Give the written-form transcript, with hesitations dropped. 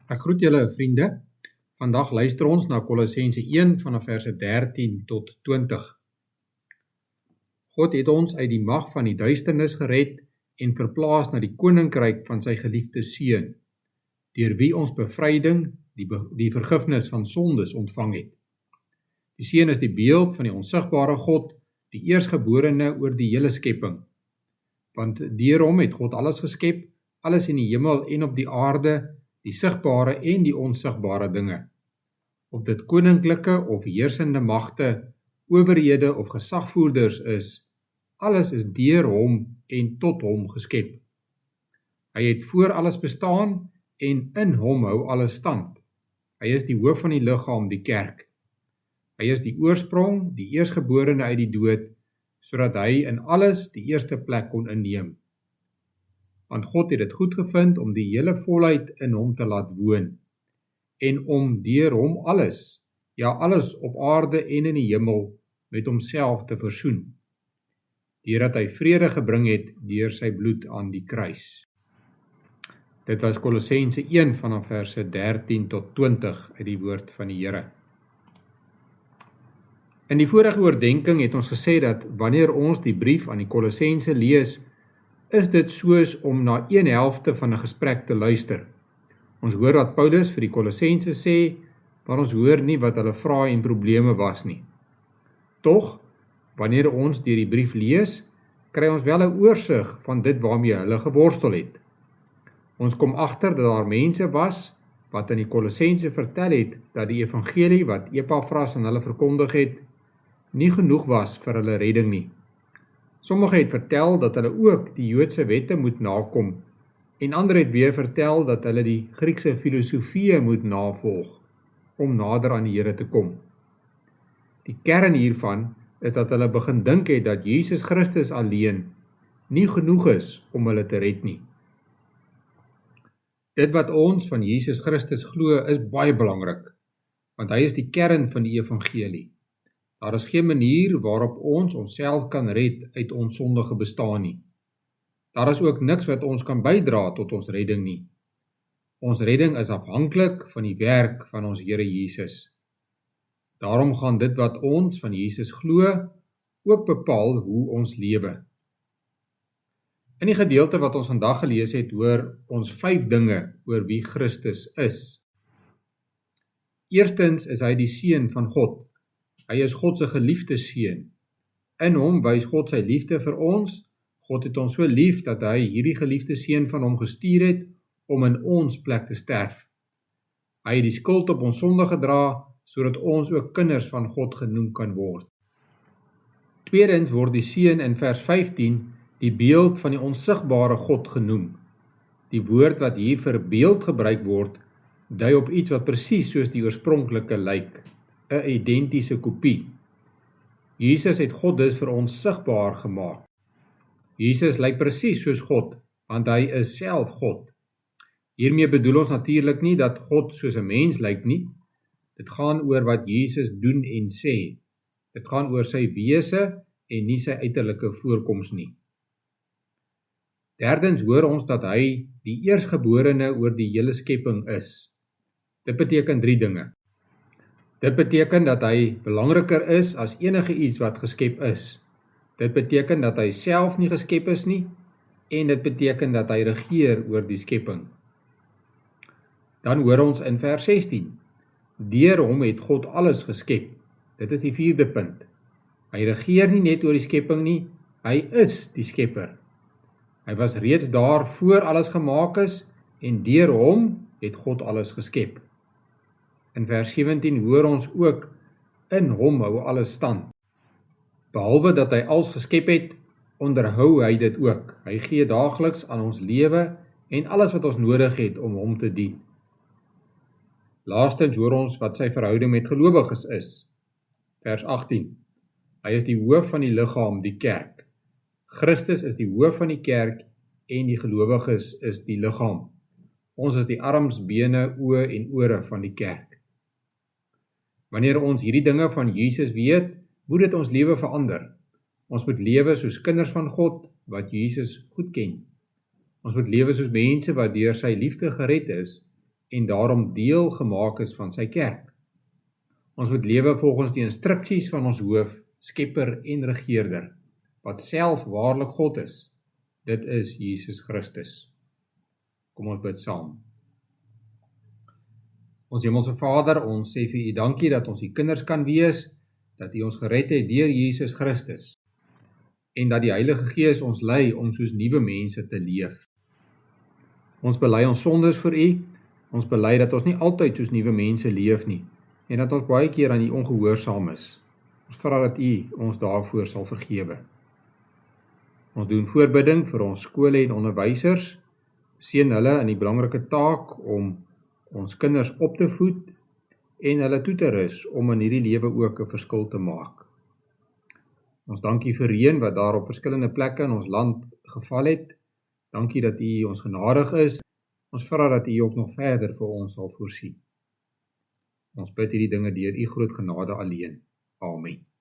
Ek groet julle vriende. Vandag luister ons na Kolossense 1 vanaf verse 13 tot 20. God het ons uit die mag van die duisternis gered en verplaas na die koninkryk van sy geliefde Seun, deur wie ons bevryding, die vergifnis van sondes ontvang het. Die Seun is die beeld van die onsigbare God, die eersgeborene oor die hele skepping. Want deur hom het God alles geskep, alles in die hemel en op die aarde, die sigbare en die onsigbare dinge. Of dit koninklike of heersende magte, owerhede of gesagvoerders is, alles is deur hom en tot hom geskep. Hy het voor alles bestaan en in hom hou alles stand. Hy is die hoof van die liggaam, die kerk. Hy is die oorsprong, die eersgeborene uit die dood, sodat hy in alles die eerste plek kon inneem. Want God het dit goed gevind om die hele volheid in hom te laat woon, en om deur hom alles, ja alles op aarde en in die hemel, met homself te versoen, deurdat hy vrede gebring het deur sy bloed aan die kruis. Dit was Kolossense 1 vanaf verse 13 tot 20 uit die woord van die Here. In die vorige oordenking het ons gesê dat wanneer ons die brief aan die Kolossense lees, is dit soos om na 1/2 van 'n gesprek te luister. Ons hoor wat Paulus vir die Kolossense sê, maar ons hoor nie wat hulle vrae en probleme was nie. Tog, wanneer ons deur die brief lees, kry ons wel 'n oorsig van dit waarmee hulle geworstel het. Ons kom agter dat daar mense was wat in die Kolossense vertel het dat die evangelie wat Epafras aan hulle verkondig het, nie genoeg was vir hulle redding nie. Sommige het vertel dat hulle ook die Joodse wette moet nakom, en ander het weer vertel dat hulle die Griekse filosofieë moet navolg, om nader aan die Here te kom. Die kern hiervan is dat hulle begin dink het dat Jesus Christus alleen nie genoeg is om hulle te red nie. Dit wat ons van Jesus Christus glo is baie belangrik, want hy is die kern van die evangelie. Daar is geen manier waarop ons onsself kan red uit ons sondige bestaan nie. Daar is ook niks wat ons kan bydra tot ons redding nie. Ons redding is afhanklik van die werk van ons Here Jesus. Daarom gaan dit wat ons van Jesus glo, ook bepaal hoe ons lewe. In die gedeelte wat ons vandag gelees het, hoor ons 5 dinge oor wie Christus is. Eerstens is hy die Seun van God. Hy is God se geliefde Seun. In hom wys God sy liefde vir ons. God het ons so lief dat hy hierdie geliefde Seun van hom gestuur het om in ons plek te sterf. Hy het die skuld op ons sonde gedra, sodat ons ook kinders van God genoem kan word. Tweedens word die Seun in vers 15 die beeld van die onsigbare God genoem. Die woord wat hier vir beeld gebruik word, dui op iets wat presies soos die oorspronklike lyk, 'n identiese kopie. Jesus het God dus vir ons sigbaar gemaak. Jesus lyk presies soos God, want hy is self God. Hiermee bedoel ons natuurlik nie dat God soos 'n mens lyk nie. Dit gaan oor wat Jesus doen en sê. Dit gaan oor sy wese en nie sy uiterlike voorkoms nie. Derdens hoor ons dat hy die eersgeborene oor die hele skepping is. Dit beteken 3 dinge. Dit beteken dat hy belangriker is as enige iets wat geskep is. Dit beteken dat hy self nie geskep is nie, en dit beteken dat hy regeer oor die skepping. Dan hoor ons in vers 16, deur hom het God alles geskep. Dit is die 4de punt. Hy regeer nie net oor die skepping nie, hy is die skepper. Hy was reeds daar voor alles gemaak is, en deur hom het God alles geskep. In vers 17 hoor ons ook, in hom hou alles stand. Behalwe dat hy alles geskep het, onderhou hy dit ook. Hy gee daagliks aan ons lewe en alles wat ons nodig het om hom te dien. Laastens hoor ons wat sy verhouding met gelowiges is. Vers 18. Hy is die hoof van die liggaam, die kerk. Christus is die hoof van die kerk en die gelowiges is die liggaam. Ons is die arms, bene, oë en ore van die kerk. Wanneer ons hierdie dinge van Jesus weet, moet dit ons lewe verander. Ons moet lewe soos kinders van God, wat Jesus goed ken. Ons moet lewe soos mense wat deur sy liefde gered is, en daarom deel gemaak is van sy kerk. Ons moet lewe volgens die instruksies van ons hoof, skepper en regeerder, wat self waarlik God is. Dit is Jesus Christus. Kom ons bid saam. Ons Hemelse Vader, ons sê vir U dankie dat ons U kinders kan wees, dat U ons gered het deur Jesus Christus, en dat die Heilige Gees ons lei om soos nuwe mense te leef. Ons bely ons sondes vir U, ons bely dat ons nie altyd soos nuwe mense leef nie, en dat ons baie keer aan U ongehoorsaam is. Ons vra dat U ons daarvoor sal vergewe. Ons doen voorbidding vir ons skole en onderwysers, seën hulle in die belangrike taak om ons kinders op te voed en hulle toe te rus om in hierdie lewe ook 'n verskil te maak. Ons dankie vir reën wat daar op verskillende plekke in ons land geval het. Dankie dat U ons genadig is. Ons vra dat U ook nog verder vir ons sal voorsien. Ons bid hierdie dinge deur U groot genade alleen. Amen.